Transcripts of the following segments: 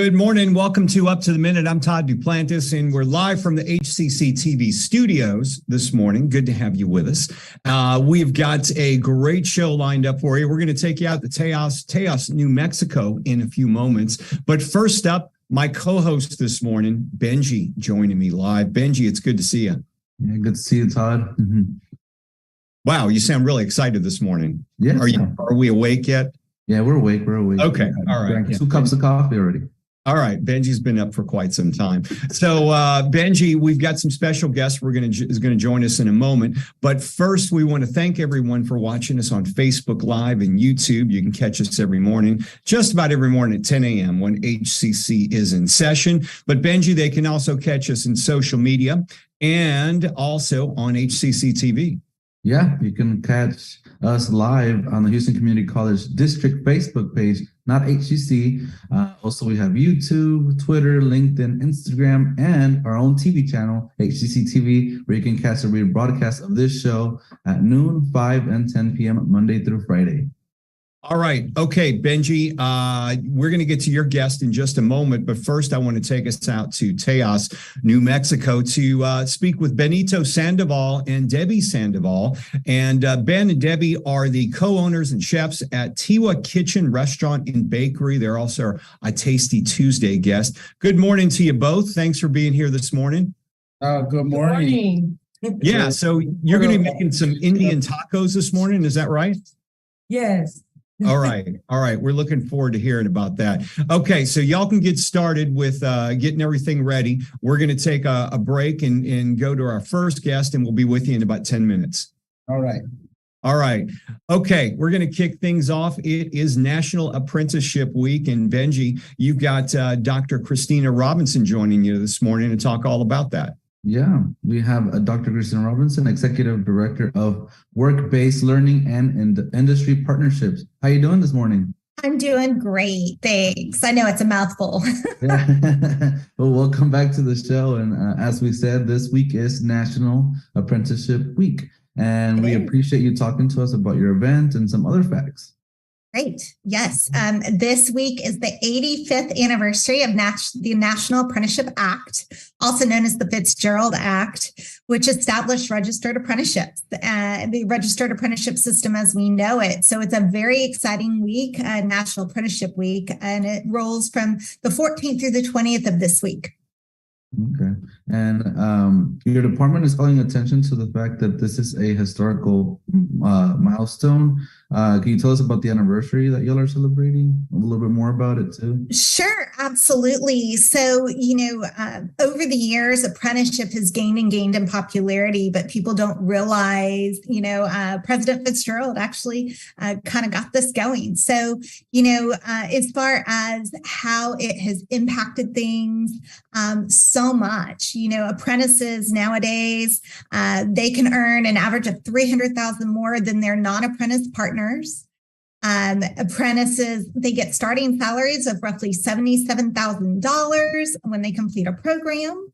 Good morning. Welcome to Up to the Minute. I'm Todd Duplantis, and we're live from the HCCTV studios this morning. Good to have you with us. We've got a great show lined up for you. We're going to take you out to Taos, New Mexico in a few moments. But first up, my co-host this morning, Benji, joining me live. Benji, it's good to see you. Yeah, good to see you, Todd. Mm-hmm. Wow, you sound really excited this morning. Yeah. Are we awake yet? Yeah, we're awake. Okay. All right. Drank 2 cups of coffee already. All right. Benji's been up for quite some time. So, Benji, we've got some special guests is going to join us in a moment. But first, we want to thank everyone for watching us on Facebook Live and YouTube. You can catch us every morning, just about every morning at 10 a.m. when HCC is in session. But, Benji, they can also catch us in social media and also on HCCTV. Yeah, you can catch us live on the Houston Community College District Facebook page, not HCC. Also, we have YouTube, Twitter, LinkedIn, Instagram, and our own TV channel, HCCTV, where you can catch a rebroadcast of this show at noon, 5, and 10 p.m. Monday through Friday. All right. Okay, Benji, we're going to get to your guest in just a moment. But first, I want to take us out to Taos, New Mexico, to speak with Benito Sandoval and Debbie Sandoval. And Ben and Debbie are the co-owners and chefs at Tiwa Kitchen Restaurant and Bakery. They're also a Tasty Tuesday guest. Good morning to you both. Thanks for being here this morning. Good morning. Yeah, so you're going to be making some Indian tacos this morning. Is that right? Yes. All right. We're looking forward to hearing about that. Okay, so y'all can get started with getting everything ready. We're going to take a break and go to our first guest, and we'll be with you in about 10 minutes. All right. Okay, we're going to kick things off. It is National Apprenticeship Week, and Benji, you've got Dr. Christina Robinson joining you this morning to talk all about that. Yeah, we have Dr. Christina Robinson, Executive Director of Work-Based Learning and Industry Partnerships. How you doing this morning? I'm doing great. Thanks. I know it's a mouthful. Yeah. Well, welcome back to the show. And as we said, this week is National Apprenticeship Week. And we appreciate you talking to us about your event and some other facts. Great. Yes. This week is the 85th anniversary of the National Apprenticeship Act, also known as the Fitzgerald Act, which established registered apprenticeships, the registered apprenticeship system as we know it. So it's a very exciting week, National Apprenticeship Week, and it rolls from the 14th through the 20th of this week. Okay. And your department is calling attention to the fact that this is a historical milestone. Can you tell us about the anniversary that y'all are celebrating? A little bit more about it too? Sure, absolutely. So, over the years, apprenticeship has gained in popularity, but people don't realize, President Fitzgerald actually kind of got this going. So, as far as how it has impacted things, so much, apprentices nowadays, they can earn an average of $300,000 more than their non-apprentice partners. Apprentices, they get starting salaries of roughly $77,000 when they complete a program,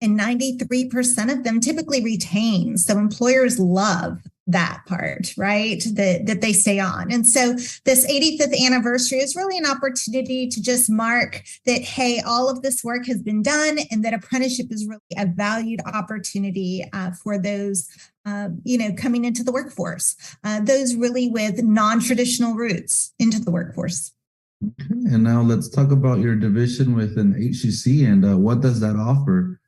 and 93% of them typically retain. So employers love that part, right? That they stay on. And so this 85th anniversary is really an opportunity to just mark that, hey, all of this work has been done and that apprenticeship is really a valued opportunity for those, coming into the workforce, those really with non-traditional roots into the workforce. Okay. And now let's talk about your division within HCC and what does that offer?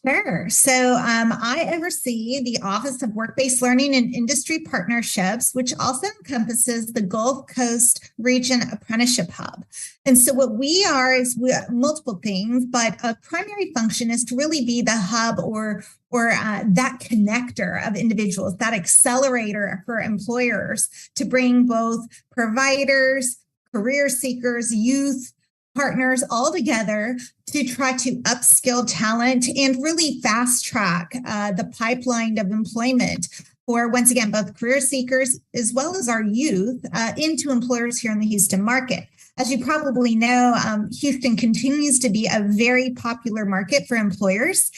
Sure. So I oversee the Office of Work-Based Learning and Industry Partnerships, which also encompasses the Gulf Coast Region Apprenticeship Hub. And so what we are is multiple things, but a primary function is to really be the hub or that connector of individuals, that accelerator for employers to bring both providers, career seekers, youth, partners all together to try to upskill talent and really fast track the pipeline of employment for, once again, both career seekers as well as our youth into employers here in the Houston market. As you probably know, Houston continues to be a very popular market for employers.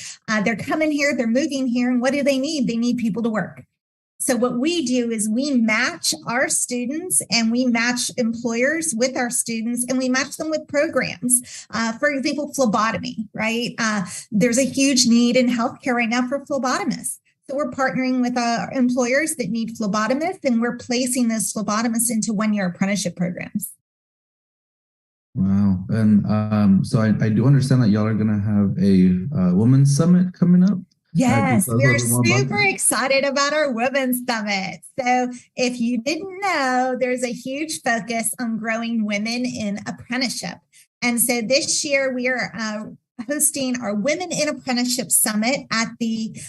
They're coming here, they're moving here, and what do they need? They need people to work. So what we do is we match our students and we match employers with our students, and we match them with programs. For example, phlebotomy, right? There's a huge need in healthcare right now for phlebotomists. So we're partnering with employers that need phlebotomists, and we're placing those phlebotomists into one-year apprenticeship programs. Wow. And so I do understand that y'all are going to have a women's summit coming up. Yes, we're super excited about our Women's Summit. So if you didn't know, there's a huge focus on growing women in apprenticeship. And so this year we are hosting our Women in Apprenticeship Summit at the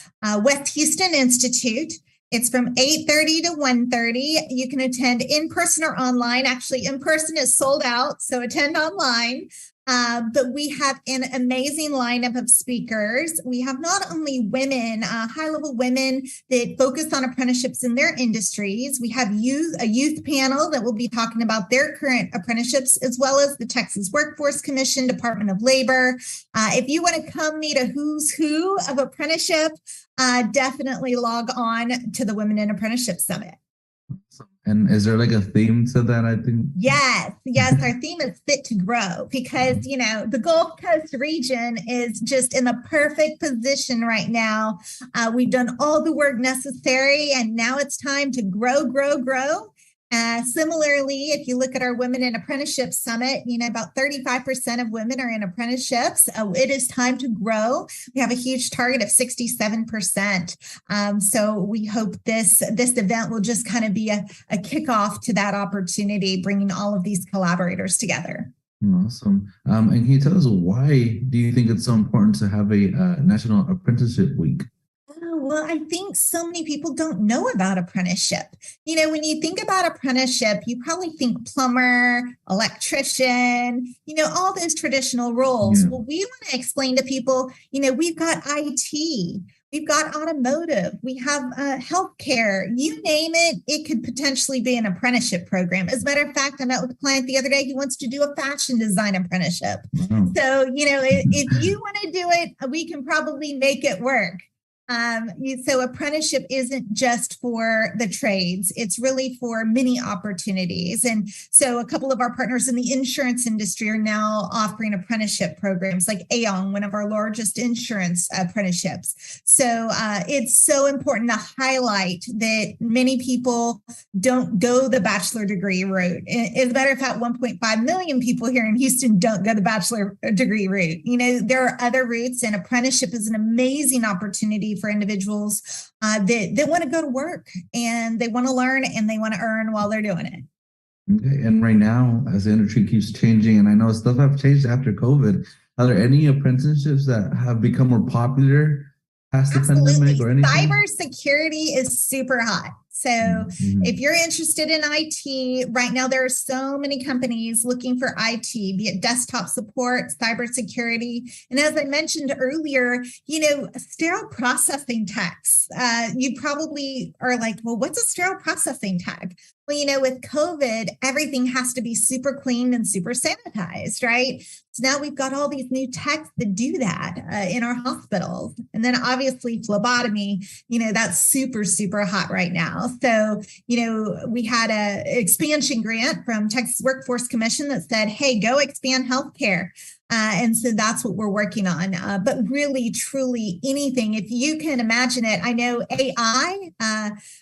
West Houston Institute. It's from 8:30 to 1:30. You can attend in person or online. Actually, in person is sold out, so attend online. But we have an amazing lineup of speakers. We have not only women, high-level women that focus on apprenticeships in their industries. We have a youth panel that will be talking about their current apprenticeships, as well as the Texas Workforce Commission, Department of Labor. If you want to come meet a who's who of apprenticeship, definitely log on to the Women in Apprenticeship Summit. And is there like a theme to that? I think. Yes. Our theme is fit to grow because, the Gulf Coast region is just in the perfect position right now. We've done all the work necessary, and now it's time to grow. Similarly, if you look at our Women in Apprenticeship Summit, about 35% of women are in apprenticeships. It is time to grow. We have a huge target of 67%. So we hope this event will just kind of be a kickoff to that opportunity, bringing all of these collaborators together. Awesome. And can you tell us why do you think it's so important to have a National Apprenticeship Week? Well, I think so many people don't know about apprenticeship. When you think about apprenticeship, you probably think plumber, electrician, all those traditional roles. Yeah. Well, we want to explain to people, we've got IT, we've got automotive, we have healthcare, you name it, it could potentially be an apprenticeship program. As a matter of fact, I met with a client the other day who wants to do a fashion design apprenticeship. Mm-hmm. So, if you want to do it, we can probably make it work. So apprenticeship isn't just for the trades. It's really for many opportunities. And so a couple of our partners in the insurance industry are now offering apprenticeship programs like Aon, one of our largest insurance apprenticeships. So it's so important to highlight that many people don't go the bachelor degree route. As a matter of fact, 1.5 million people here in Houston don't go the bachelor degree route. There are other routes, and apprenticeship is an amazing opportunity for individuals that want to go to work, and they want to learn, and they want to earn while they're doing it. Okay. And right now, as the industry keeps changing, and I know stuff have changed after COVID, are there any apprenticeships that have become more popular past the pandemic or anything? Cybersecurity is super hot. So if you're interested in IT, right now there are so many companies looking for IT, be it desktop support, cybersecurity. And as I mentioned earlier, sterile processing techs. You probably are like, well, what's a sterile processing tech? Well, with COVID, everything has to be super cleaned and super sanitized, right? So now we've got all these new techs that do that in our hospitals. And then obviously phlebotomy, that's super, super hot right now. So, we had an expansion grant from Texas Workforce Commission that said, hey, go expand healthcare. And so that's what we're working on. But really, truly anything, if you can imagine it, I know AI,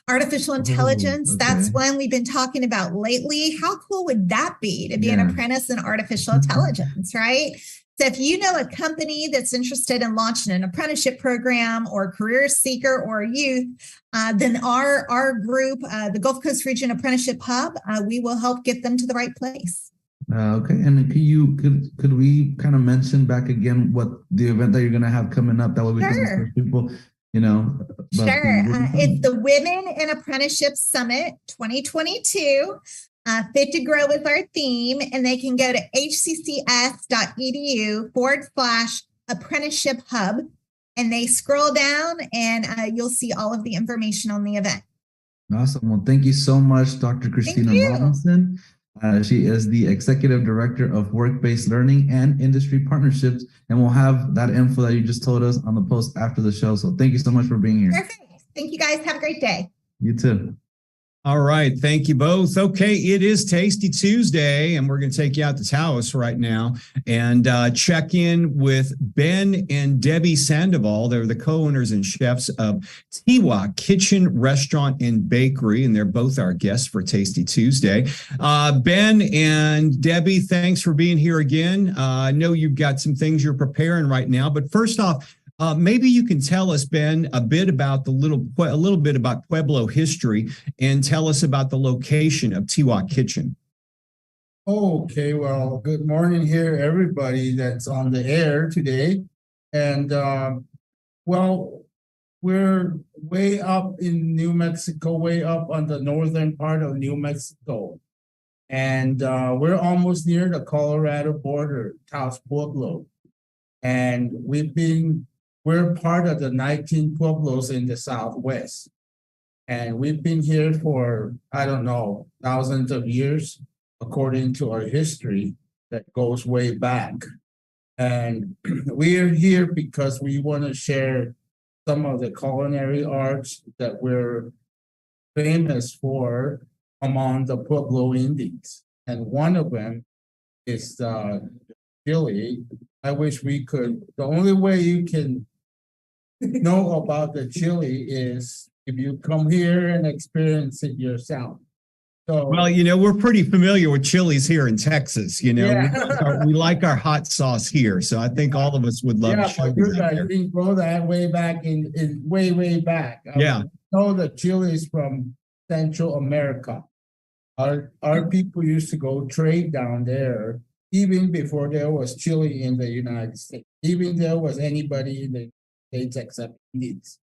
artificial intelligence, that's one we've been talking about lately. How cool would that be to be an apprentice in artificial intelligence, right? So if you know a company that's interested in launching an apprenticeship program or career seeker or youth, then our group, the Gulf Coast Region Apprenticeship Hub, we will help get them to the right place. Okay, and could we kind of mention back again what the event that you're going to have coming up? That way we can encourage people, Sure. It's the Women in Apprenticeship Summit 2022. Fit to Grow is our theme, and they can go to hccs.edu/apprenticeship hub, and they scroll down and you'll see all of the information on the event. Awesome. Well, thank you so much, Dr. Christina Robinson. She is the Executive Director of Work-Based Learning and Industry Partnerships, and we'll have that info that you just told us on the post after the show. So thank you so much for being here. Perfect. Thank you guys. Have a great day. You too. All right. Thank you both. Okay. It is Tasty Tuesday, and we're going to take you out to Taos right now and check in with Ben and Debbie Sandoval. They're the co-owners and chefs of Tiwa Kitchen, Restaurant, and Bakery, and they're both our guests for Tasty Tuesday. Ben and Debbie, thanks for being here again. I know you've got some things you're preparing right now, but first off, maybe you can tell us, Ben, a little bit about Pueblo history, and tell us about the location of Tiwa Kitchen. Okay, well, good morning here, everybody that's on the air today. And well, we're way up in New Mexico, way up on the northern part of New Mexico. And we're almost near the Colorado border, Taos, Pueblo. And we're part of the 19 Pueblos in the Southwest. And we've been here for, I don't know, thousands of years, according to our history that goes way back. And we are here because we want to share some of the culinary arts that we're famous for among the Pueblo Indians. And one of them is chili. I wish we could, the only way you can know about the chili is if you come here and experience it yourself. So, well, we're pretty familiar with chilies here in Texas. Yeah. We like our hot sauce here, so I think all of us would love to show you guys didn't go that way back in way back. Yeah. Know the chilies from Central America. Our people used to go trade down there even before there was chili in the United States. Even there was anybody in the States except Indians.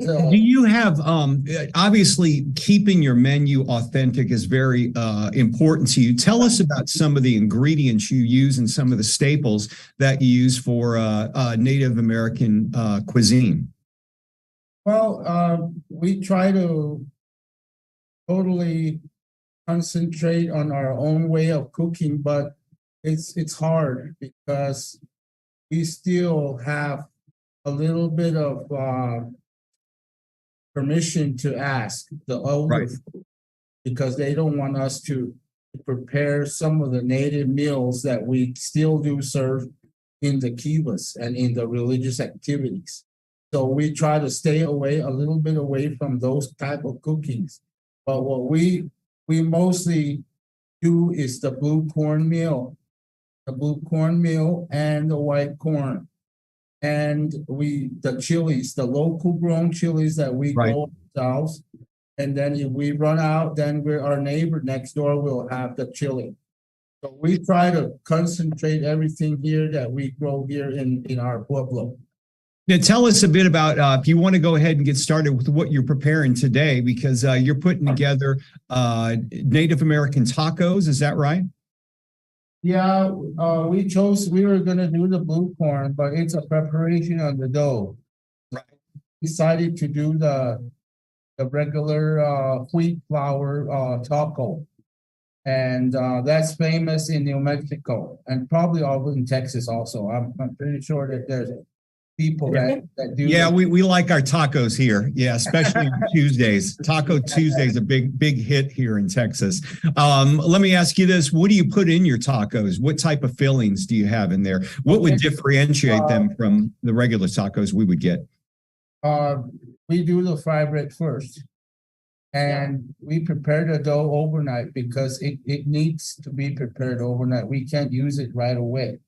So, do you have, obviously keeping your menu authentic is very important to you. Tell us about some of the ingredients you use and some of the staples that you use for Native American cuisine. Well, we try to totally concentrate on our own way of cooking, but it's hard because we still have a little bit of permission to ask the elders, right, because they don't want us to prepare some of the native meals that we still do serve in the kivas and in the religious activities. So we try to stay a little bit away from those type of cookings. But what we mostly do is the blue cornmeal and the white corn. And the chilies, the local grown chilies that we grow ourselves. And then if we run out, then our neighbor next door will have the chili. So we try to concentrate everything here that we grow here in our Pueblo. Now, tell us a bit about, if you want to go ahead and get started with what you're preparing today, because you're putting together Native American tacos. Is that right? Yeah, we were going to do the blue corn, but it's a preparation on the dough. Right. Decided to do the regular wheat flour taco. And that's famous in New Mexico and probably all in Texas also. I'm pretty sure that there's people that do. Yeah, we like our tacos here. Yeah, especially on Tuesdays. Taco Tuesday is a big hit here in Texas. Let me ask you this. What do you put in your tacos? What type of fillings do you have in there? What would differentiate them from the regular tacos we would get? We do the fry bread first. And we prepare the dough overnight because it needs to be prepared overnight. We can't use it right away.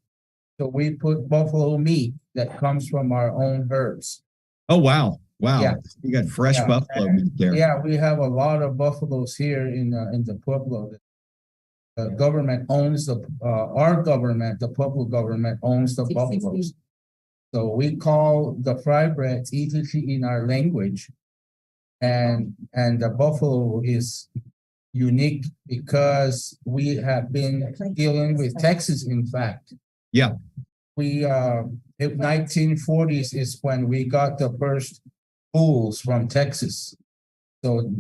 So we put buffalo meat that comes from our own herds. Oh, wow. Wow. Yeah. You got fresh buffalo meat there. Yeah, we have a lot of buffaloes here in the Pueblo. The government owns our government, the Pueblo government owns the buffaloes. So we call the fry breads HCCTV in our language. And the buffalo is unique because we have been dealing with Texas, in fact. Yeah. We in 1940s is when we got the first bulls from Texas. So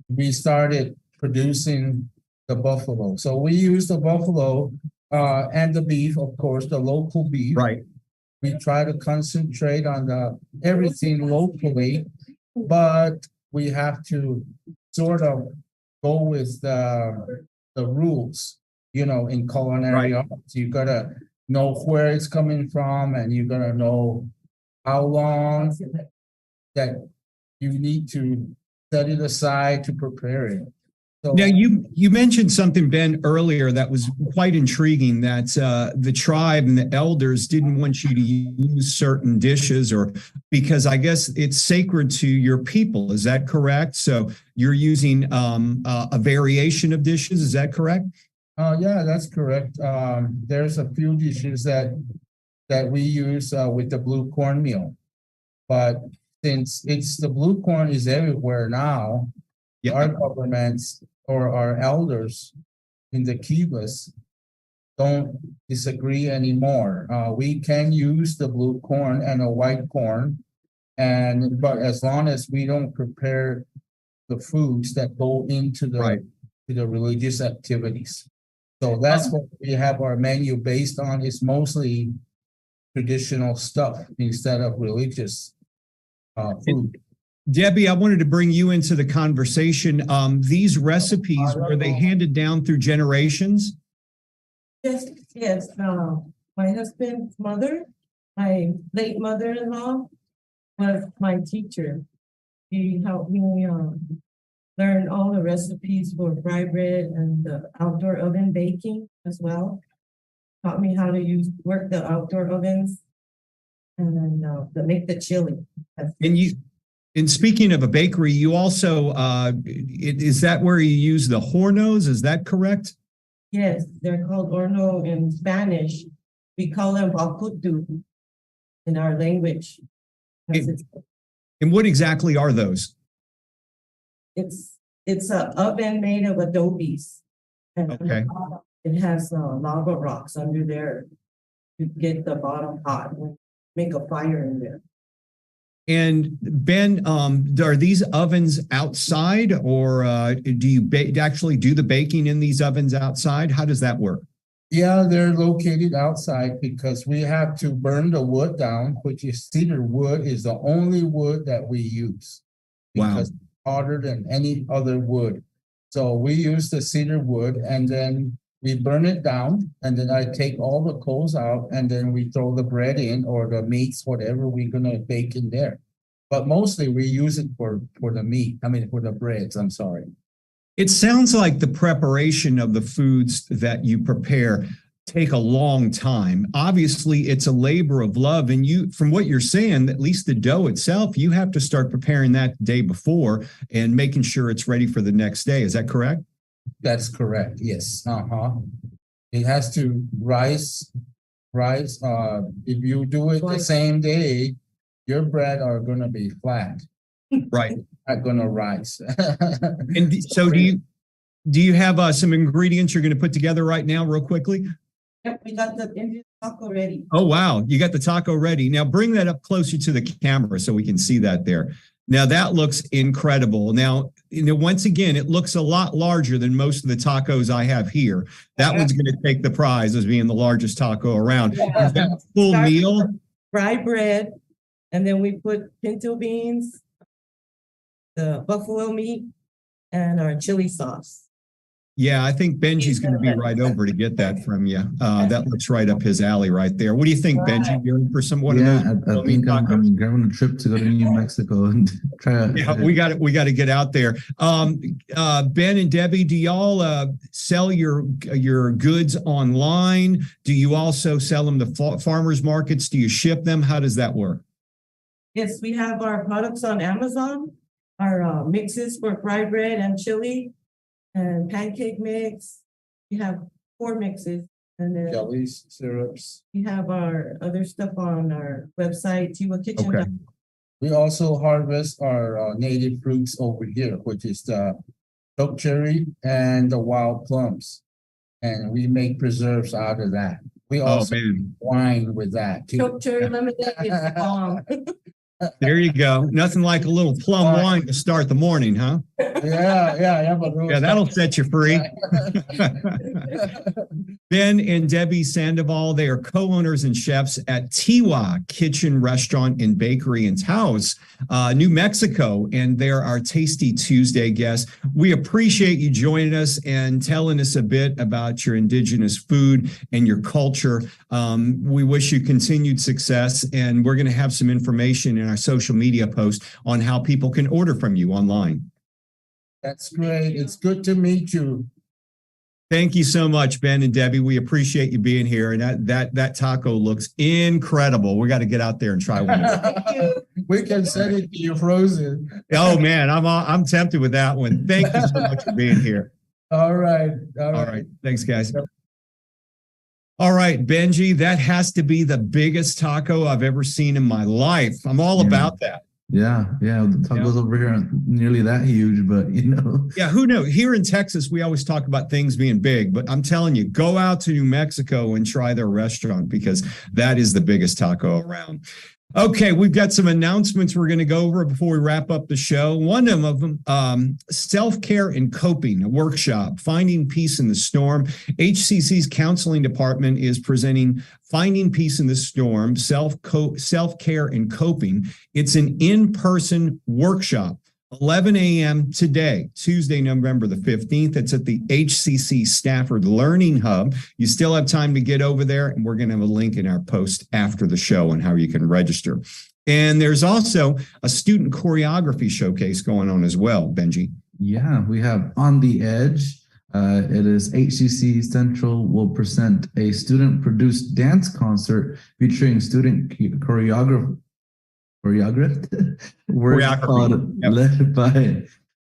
we started producing the buffalo. So we use the buffalo and the beef, of course, the local beef. Right. We try to concentrate on everything locally, but we have to sort of go with the rules, in culinary arts. You gotta know where it's coming from, and you gotta know how long that you need to set it aside to prepare it. So, now, you mentioned something, Ben, earlier that was quite intriguing, that the tribe and the elders didn't want you to use certain dishes, or because I guess it's sacred to your people. Is that correct? So you're using a variation of dishes. Is that correct? Yeah, that's correct. There's a few dishes that we use with the blue cornmeal, but since the blue corn is everywhere now, our governments or our elders in the Kivas don't disagree anymore. We can use the blue corn and a white corn, but as long as we don't prepare the foods that go into the religious activities. So that's what we have our menu based on. Is mostly traditional stuff instead of religious food. Debbie, I wanted to bring you into the conversation. These recipes, were they handed down through generations? Yes. My husband's mother, my late mother-in-law, was my teacher. She helped me learn all the recipes for fry bread and the outdoor oven baking as well. Taught me how to work the outdoor ovens and then to make the chili. And speaking of a bakery, you also, is that where you use the hornos? Is that correct? Yes, they're called horno in Spanish. We call them balcutu in our language. And what exactly are those? It's an oven made of adobes. And okay. It has lava rocks under there to get the bottom hot and make a fire in there. And Ben, are these ovens outside, or do you actually do the baking in these ovens outside? How does that work? Yeah, they're located outside because we have to burn the wood down, which is cedar wood is the only wood that we use. Because it's harder than any other wood. So we use the cedar wood and then we burn it down, and then I take all the coals out, and then we throw the bread in or the meats, whatever we're gonna bake in there. But mostly we use it for the meat. For the breads, I'm sorry. It sounds like the preparation of the foods that you prepare take a long time. Obviously, it's a labor of love. And you, from what you're saying, at least the dough itself, you have to start preparing that the day before and making sure it's ready for the next day. Is that correct? That's correct. Yes. It has to rise. If you do it the same day, your bread are gonna be flat. Right. Not gonna rise. And so do you have some ingredients you're going to put together right now real quickly? Yep, we got the Indian taco ready. Oh, wow. You got the taco ready. Now bring that up closer to the camera so we can see that there. Now that looks incredible. Now, once again, it looks a lot larger than most of the tacos I have here. That one's going to take the prize as being the largest taco around. Yeah. Is that a full meal? Fried bread, and then we put pinto beans, the buffalo meat, and our chili sauce. Yeah, I think Benji's going to be right over to get that from you. That looks right up his alley right there. What do you think, Benji? You're in for one of those? I think I'm grabbing a trip to go to New Mexico and try. Yeah, we got to get out there. Ben and Debbie, do y'all sell your goods online? Do you also sell them to farmers markets? Do you ship them? How does that work? Yes, we have our products on Amazon. Our mixes for fried bread and chili and pancake mix. We have 4 mixes. And then jellies, syrups. We have our other stuff on our website, Tiwa Kitchen. Okay. We also harvest our native fruits over here, which is the choke cherry and the wild plums. And we make preserves out of that. We also wine with that too. Choke cherry lemonade is bomb. There you go. Nothing like a little plum wine to start the morning, huh? Yeah, but Yeah, that'll set you free. Ben and Debbie Sandoval, they are co-owners and chefs at Tiwa Kitchen, Restaurant, and Bakery in Taos, New Mexico, and they're our Tasty Tuesday guests. We appreciate you joining us and telling us a bit about your indigenous food and your culture. We wish you continued success, and we're going to have some information in our social media post on how people can order from you online. That's great. It's good to meet you. Thank you so much, Ben and Debbie. We appreciate you being here. And that taco looks incredible. We got to get out there and try one. We can send it to you frozen. Oh man, I'm tempted with that one. Thank you so much for being here. All right. All right. Thanks, guys. All right, Benji, that has to be the biggest taco I've ever seen in my life. I'm all about that. Yeah. The tacos over here aren't nearly that huge, but Yeah, who knows? Here in Texas, we always talk about things being big, but I'm telling you, go out to New Mexico and try their restaurant because that is the biggest taco around. Okay, we've got some announcements we're going to go over before we wrap up the show. One of them, self-care and coping, a workshop, Finding Peace in the Storm. HCC's counseling department is presenting Finding Peace in the Storm, self-care and coping. It's an in-person workshop. 11 a.m. today, Tuesday, November the 15th. It's at the HCC Stafford Learning Hub. You still have time to get over there, and we're going to have a link in our post after the show on how you can register. And there's also a student choreography showcase going on as well, Benji. Yeah, we have On the Edge. It is HCC Central will present a student-produced dance concert featuring student choreographed work called led by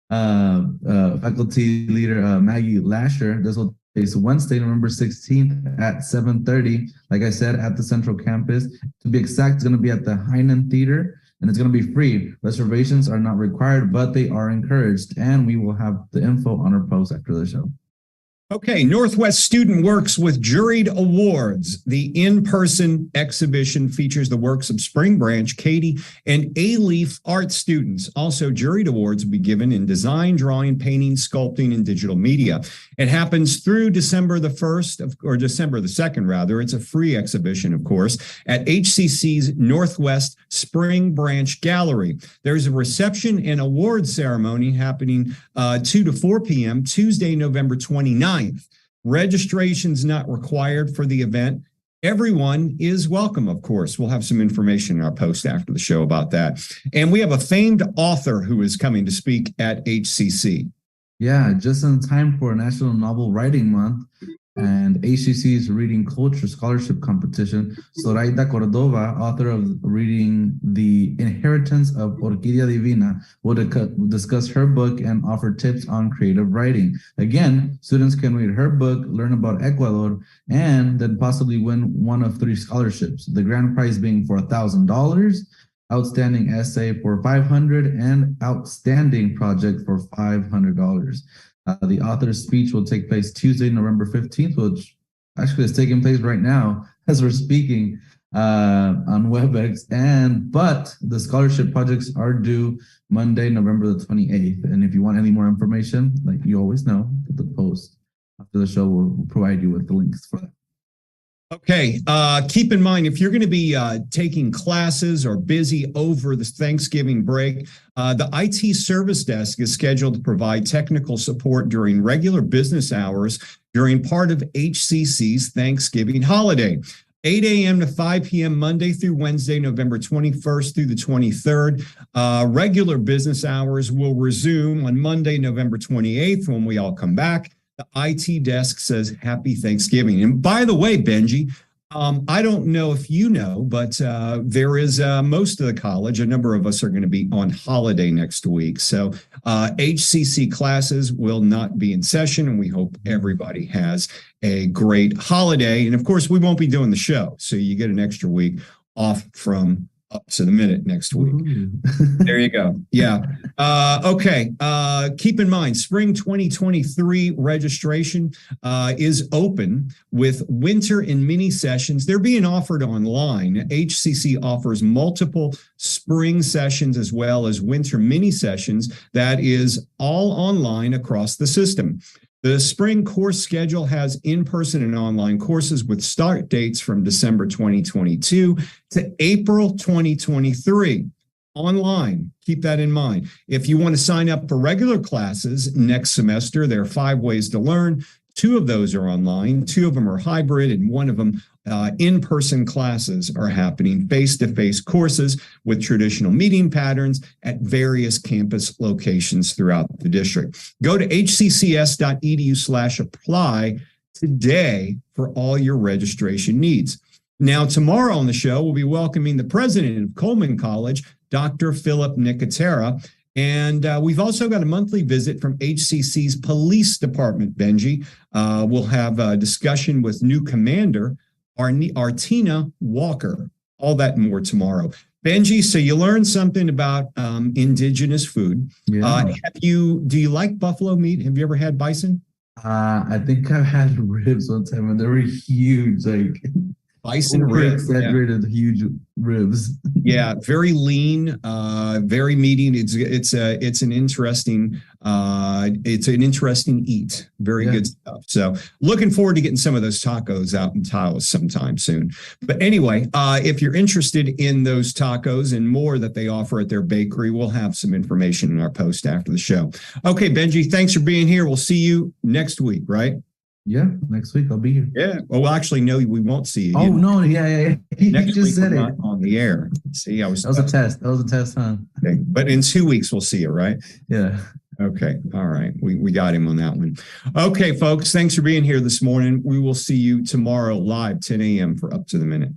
faculty leader Maggie Lasher. This will take Wednesday, November 16th at 7:30. Like I said, at the Central Campus. To be exact, it's going to be at the Heinen Theater, and it's going to be free. Reservations are not required, but they are encouraged, and we will have the info on our post after the show. Okay, Northwest Student Works with Juried Awards. The in-person exhibition features the works of Spring Branch, Katie, and A-Leaf art students. Also, Juried Awards will be given in design, drawing, painting, sculpting, and digital media. It happens through December the 1st, or December the 2nd, rather. It's a free exhibition, of course, at HCC's Northwest Spring Branch Gallery. There's a reception and awards ceremony happening 2 to 4 p.m. Tuesday, November 29th. Registration's not required for the event. Everyone is welcome, of course. We'll have some information in our post after the show about that. And we have a famed author who is coming to speak at HCC. Yeah, just in time for National Novel Writing Month and HCC's Reading Culture Scholarship Competition. Zoraida Cordova, author of reading The Inheritance of Orquídea Divina, will discuss her book and offer tips on creative writing. Again, students can read her book, learn about Ecuador, and then possibly win one of 3 scholarships. The grand prize being for $1,000, outstanding essay for $500, and outstanding project for $500. The author's speech will take place Tuesday, November 15th, which actually is taking place right now as we're speaking on WebEx. But the scholarship projects are due Monday, November the 28th. And if you want any more information, like you always know, the post after the show will provide you with the links for that. Okay, keep in mind, if you're going to be taking classes or busy over the Thanksgiving break, the IT service desk is scheduled to provide technical support during regular business hours during part of HCC's Thanksgiving holiday. 8 a.m. to 5 p.m. Monday through Wednesday, November 21st through the 23rd. Regular business hours will resume on Monday, November 28th when we all come back. The IT desk says Happy Thanksgiving. And by the way, Benji, I don't know if you know, but there is most of the college, a number of us are going to be on holiday next week. So HCC classes will not be in session, and we hope everybody has a great holiday. And of course, we won't be doing the show. So you get an extra week off from up to the minute next week. There you go. Yeah. Okay. Keep in mind, spring 2023 registration is open with winter and mini sessions. They're being offered online. HCC offers multiple spring sessions as well as winter mini sessions. That is all online across the system. The spring course schedule has in-person and online courses with start dates from December 2022 to April 2023. Online. Keep that in mind. If you want to sign up for regular classes next semester, there are 5 ways to learn. 2 of those are online, 2 of them are hybrid, and 1 of them in-person classes are happening, face-to-face courses with traditional meeting patterns at various campus locations throughout the district. Go to hccs.edu/apply today for all your registration needs. Now, tomorrow on the show, we'll be welcoming the president of Coleman College, Dr. Philip Nicotera. And we've also got a monthly visit from HCC's police department, Benji. We'll have a discussion with new commander, Artina Walker. All that and more tomorrow. Benji, so you learned something about indigenous food. Yeah. Do you like buffalo meat? Have you ever had bison? I think I've had ribs one time and they were huge, like Bison ribs. Exaggerated, huge ribs. Yeah, very lean, very meaty. It's an interesting eat. Very good stuff. So looking forward to getting some of those tacos out in Taos sometime soon. But anyway, if you're interested in those tacos and more that they offer at their bakery, we'll have some information in our post after the show. Okay, Benji, thanks for being here. We'll see you next week, right? Yeah, next week I'll be here. Yeah. Well, actually, no, we won't see you. Oh, no. Yeah. Next just week said we're it not on the air. See, that was a test. That was a test, huh? Okay. But in 2 weeks, we'll see you, right? Yeah. Okay. All right. We got him on that one. Okay, folks. Thanks for being here this morning. We will see you tomorrow live, 10 a.m. for Up to the Minute.